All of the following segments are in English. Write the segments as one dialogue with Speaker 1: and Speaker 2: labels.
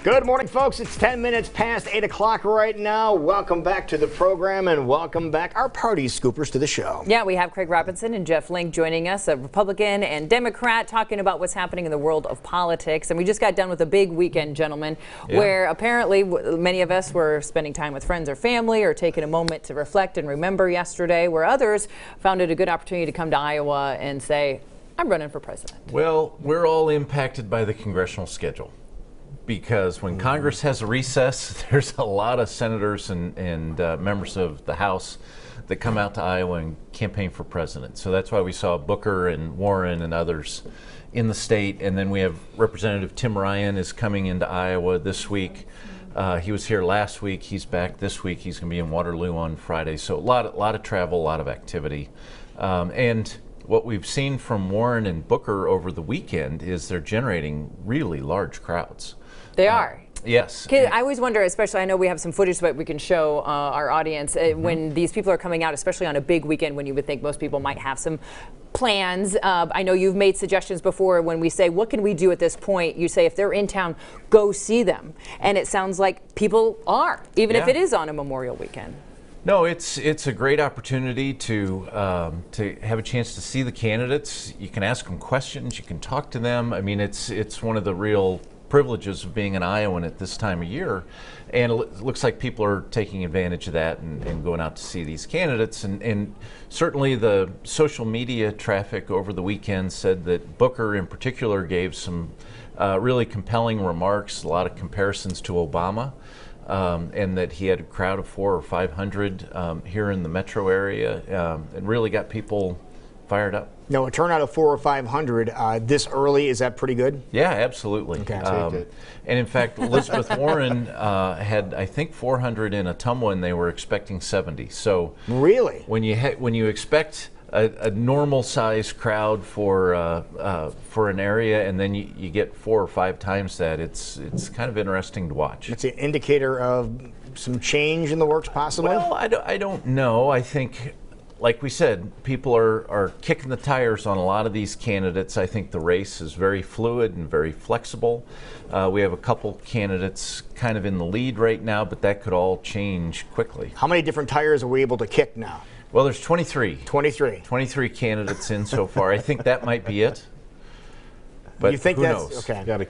Speaker 1: Good morning, folks. It's 10 minutes past 8 o'clock right now. Welcome back to the program and welcome back our party scoopers to the show.
Speaker 2: Yeah, we have Craig Robinson and Jeff Link joining us, a Republican and Democrat, talking about what's happening in the world of politics. And we just got done with a big weekend, gentlemen, where apparently many of us were spending time with friends or family or taking a moment to reflect and remember yesterday, where others found it a good opportunity to come to Iowa and say, I'm running for president.
Speaker 3: Well, we're all impacted by the congressional schedule, because when Congress has a recess, there's a lot of senators and members of the House that come out to Iowa and campaign for president. So that's why we saw Booker and Warren and others in the state. And then we have Representative Tim Ryan is coming into Iowa this week. He was here last week. He's back this week. He's going to be in Waterloo on Friday. So a lot of travel, a lot of activity. And what we've seen from Warren and Booker over the weekend is they're generating really large crowds.
Speaker 2: They are.
Speaker 3: Yes.
Speaker 2: I always wonder, especially, I know we have some footage that we can show our audience, when these people are coming out, especially on a big weekend when you would think most people might have some plans. I know you've made suggestions before when we say, what can we do at this point? You say, if they're in town, go see them. And it sounds like people are, even if it is on a Memorial weekend.
Speaker 3: No, it's a great opportunity to have a chance to see the candidates. You can ask them questions. You can talk to them. I mean, it's one of the real privileges of being an Iowan at this time of year, and it looks like people are taking advantage of that and going out to see these candidates. And certainly the social media traffic over the weekend said that Booker in particular gave some really compelling remarks, a lot of comparisons to Obama. And that he had a crowd of 400 or 500 here in the metro area, and really got people fired up.
Speaker 1: No, a turnout of 400 or 500 this early, is that pretty good?
Speaker 3: Yeah, absolutely.
Speaker 1: Okay.
Speaker 3: And in fact, Elizabeth Warren had, I think, 400 in Ottumwa, and they were expecting 70. So
Speaker 1: really,
Speaker 3: when you expect a normal size crowd for an area, and then you get 4 or 5 times that, it's kind of interesting to watch.
Speaker 1: It's an indicator of some change in the works, possibly.
Speaker 3: Well, I don't know. I think, like we said, people are kicking the tires on a lot of these candidates. I think the race is very fluid and very flexible. We have a couple candidates kind of in the lead right now, but that could all change quickly.
Speaker 1: How many different tires are we able to kick now?
Speaker 3: Well, there's 23.
Speaker 1: 23
Speaker 3: candidates in so far. I think that might be it. But
Speaker 1: you think
Speaker 3: who
Speaker 1: that's
Speaker 3: knows?
Speaker 1: okay?
Speaker 4: You got to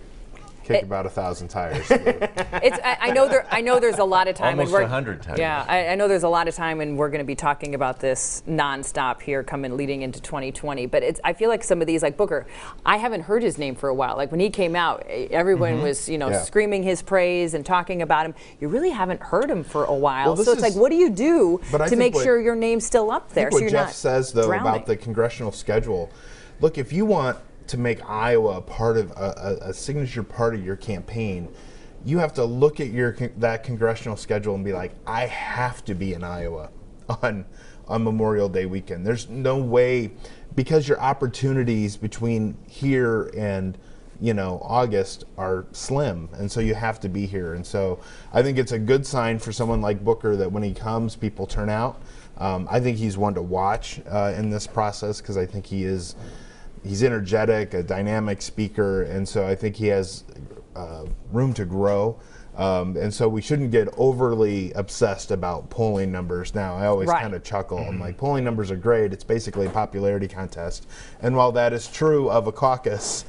Speaker 4: kick about 1,000 tires.
Speaker 2: I know there's a lot of time.
Speaker 3: Almost 100 tires.
Speaker 2: Yeah, I know there's a lot of time, and we're going to be talking about this nonstop here leading into 2020. But I feel like some of these, like Booker, I haven't heard his name for a while. Like when he came out, everyone was screaming his praise and talking about him. You really haven't heard him for a while. So it's like, what do you do to make sure your name's still up there?
Speaker 4: What Jeff says, though,
Speaker 2: drowning.
Speaker 4: about the congressional schedule, look, if you want to make Iowa a part of a signature part of your campaign, you have to look at that congressional schedule and be like, I have to be in Iowa on Memorial Day weekend. There's no way, because your opportunities between here and August are slim, and so you have to be here. And so I think it's a good sign for someone like Booker that when he comes, people turn out. I think he's one to watch in this process, because I think he's energetic, a dynamic speaker, and so I think he has room to grow. And so we shouldn't get overly obsessed about polling numbers now. I always kind of chuckle. I'm like, polling numbers are great. It's basically a popularity contest. And while that is true of a caucus,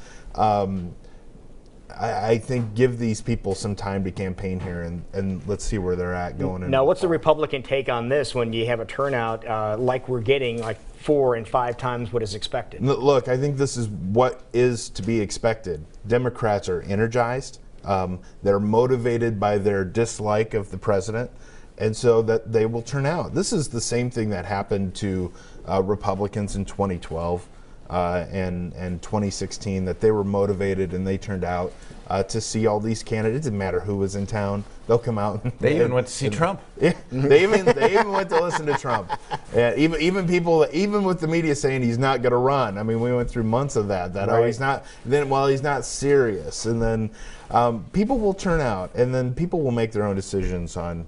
Speaker 4: I think give these people some time to campaign here, and let's see where they're at going.
Speaker 1: Now, what's the Republican take on this when you have a turnout like we're getting, like 4 and 5 times what is expected?
Speaker 4: Look, I think this is what is to be expected. Democrats are energized. They're motivated by their dislike of the president, and so that they will turn out. This is the same thing that happened to Republicans in 2012 and 2016, that they were motivated and they turned out to see all these candidates. It didn't matter who was in town; they'll come out.
Speaker 3: They even went to see Trump.
Speaker 4: Yeah, they even went to listen to Trump. Yeah, even people, even with the media saying he's not going to run. I mean, we went through months of that. Oh, he's not. Then, well, he's not serious, and then people will turn out, and then people will make their own decisions on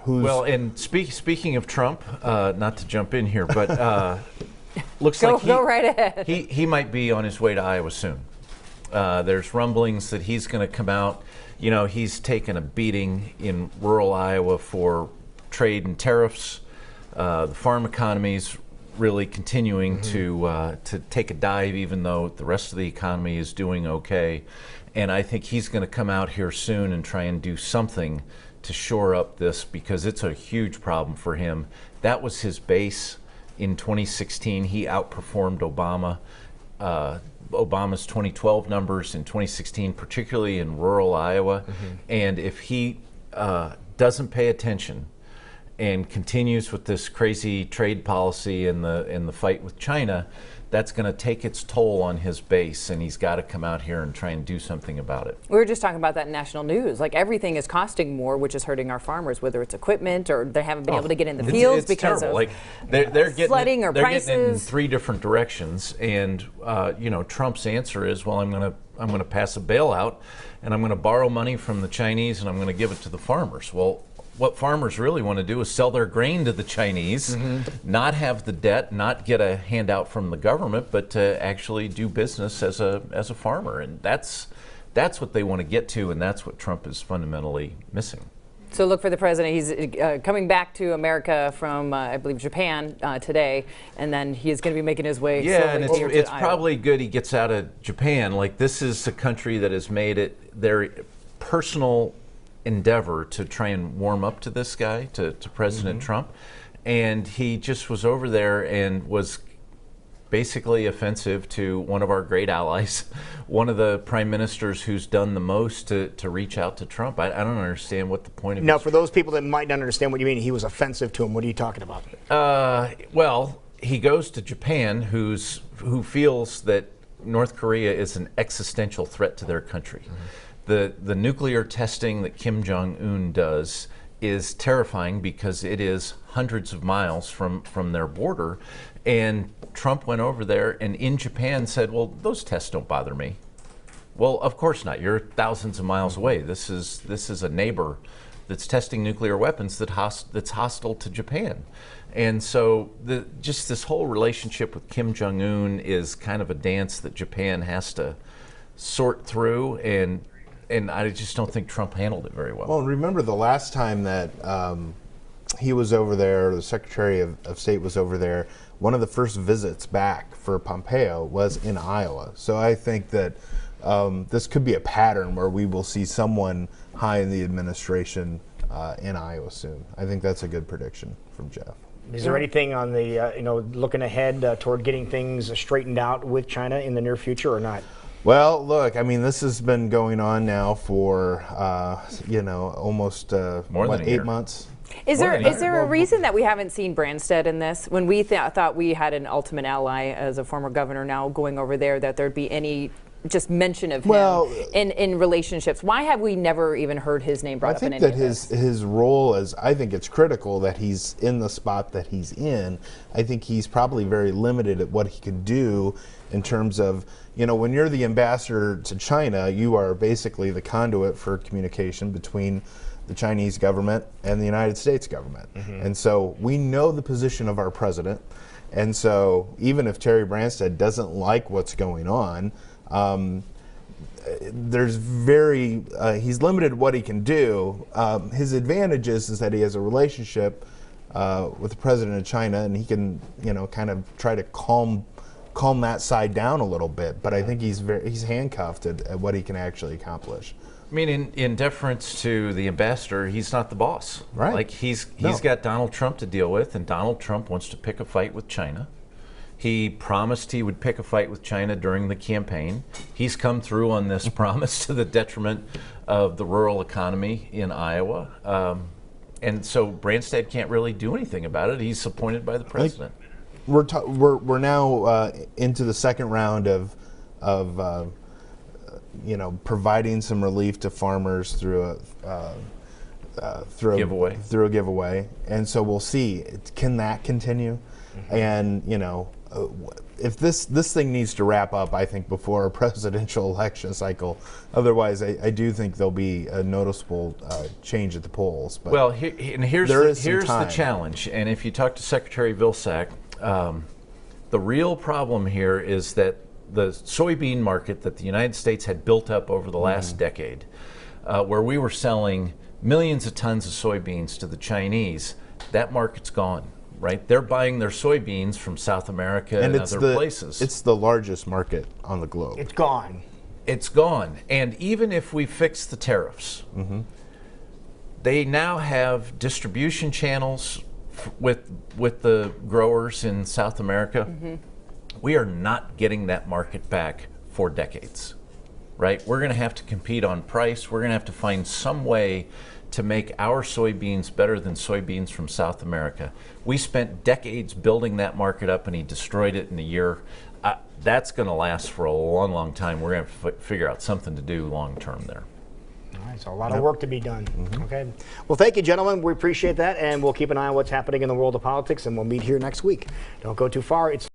Speaker 4: who's.
Speaker 3: Well, and speaking of Trump, not to jump in here, but looks
Speaker 2: go right ahead.
Speaker 3: He might be on his way to Iowa soon. There's rumblings that he's going to come out. You know, he's taken a beating in rural Iowa for trade and tariffs. The farm economy's really continuing to take a dive, even though the rest of the economy is doing okay. And I think he's going to come out here soon and try and do something to shore up this, because it's a huge problem for him. That was his base in 2016. He outperformed Obama. Obama's 2012 numbers in 2016, particularly in rural Iowa. And if he doesn't pay attention and continues with this crazy trade policy and the fight with China, that's going to take its toll on his base, and he's got to come out here and try and do something about it.
Speaker 2: We were just talking about that in national news. Like, everything is costing more, which is hurting our farmers, whether it's equipment or they haven't been able to get in the fields
Speaker 3: it's
Speaker 2: because
Speaker 3: terrible.
Speaker 2: of
Speaker 3: Like they're getting
Speaker 2: flooding or
Speaker 3: they're
Speaker 2: prices.
Speaker 3: getting it in 3 different directions, and you know, Trump's answer is, well, I'm going to pass a bailout, and I'm going to borrow money from the Chinese, and I'm going to give it to the farmers. Well, what farmers really want to do is sell their grain to the Chinese, not have the debt, not get a handout from the government, but to actually do business as a farmer. And that's what they want to get to, and that's what Trump is fundamentally missing.
Speaker 2: So look for the president. He's coming back to America from, I believe, Japan today, and then he is going to be making his way.
Speaker 3: Yeah, and
Speaker 2: slowly
Speaker 3: it's
Speaker 2: to
Speaker 3: probably good he gets out of Japan. Like, this is a country that has made it their personal endeavor to try and warm up to this guy, to President Trump, and he just was over there and was basically offensive to one of our great allies, one of the prime ministers who's done the most to reach out to Trump. I don't understand what the point of
Speaker 1: Now,
Speaker 3: his-
Speaker 1: for those people that might not understand what you mean, he was offensive to him. What are you talking about?
Speaker 3: Well, he goes to Japan, who feels that North Korea is an existential threat to their country. The nuclear testing that Kim Jong-un does is terrifying because it is hundreds of miles from their border. And Trump went over there and in Japan said, well, those tests don't bother me. Well, of course not. You're thousands of miles away. This is a neighbor that's testing nuclear weapons that's hostile to Japan. And so just this whole relationship with Kim Jong-un is kind of a dance that Japan has to sort through, and I just don't think Trump handled it very well.
Speaker 4: Well, remember the last time that he was over there, the Secretary of State was over there, one of the first visits back for Pompeo was in Iowa. So I think that this could be a pattern where we will see someone high in the administration in Iowa soon. I think that's a good prediction from Jeff.
Speaker 1: Is there anything on the, looking ahead toward getting things straightened out with China in the near future or not?
Speaker 4: Well, look, I mean, this has been going on now for, almost
Speaker 3: More than a year.
Speaker 4: 8 months.
Speaker 2: Is there a reason that we haven't seen Branstad in this? When we thought we had an ultimate ally as a former governor now going over there, that there'd be any just mention of him in relationships. Why have we never even heard his name brought up in any of this?
Speaker 4: I think that his role is, I think it's critical that he's in the spot that he's in. I think he's probably very limited at what he can do in terms of, when you're the ambassador to China, you are basically the conduit for communication between the Chinese government and the United States government. And so we know the position of our president. And so even if Terry Branstad doesn't like what's going on, he's limited what he can do. His advantage is that he has a relationship with the president of China, and he can, kind of try to calm that side down a little bit. But I think he's handcuffed at what he can actually accomplish.
Speaker 3: I mean, in deference to the ambassador, he's not the boss.
Speaker 4: Right.
Speaker 3: Like, he's got Donald Trump to deal with, and Donald Trump wants to pick a fight with China. He promised he would pick a fight with China during the campaign. He's come through on this promise to the detriment of the rural economy in Iowa. And so Branstad can't really do anything about it. He's appointed by the president.
Speaker 4: We're now into the second round of providing some relief to farmers through a giveaway, and so we'll see. Can that continue? And if this thing needs to wrap up, I think, before a presidential election cycle. Otherwise, I do think there'll be a noticeable change at the polls. But
Speaker 3: well, here's the challenge. And if you talk to Secretary Vilsack, the real problem here is that the soybean market that the United States had built up over the last decade, where we were selling millions of tons of soybeans to the Chinese, that market's gone. Right, they're buying their soybeans from South America and other places.
Speaker 4: It's the largest market on the globe.
Speaker 1: It's gone.
Speaker 3: It's gone. And even if we fix the tariffs, they now have distribution channels with the growers in South America. We are not getting that market back for decades. Right? We're going to have to compete on price. We're going to have to find some way to make our soybeans better than soybeans from South America. We spent decades building that market up, and he destroyed it in a year. That's going to last for a long, long time. We're going to have to figure out something to do long term there.
Speaker 1: All right, so a lot of work to be done. Okay. Well, thank you, gentlemen. We appreciate that, and we'll keep an eye on what's happening in the world of politics, and we'll meet here next week. Don't go too far. It's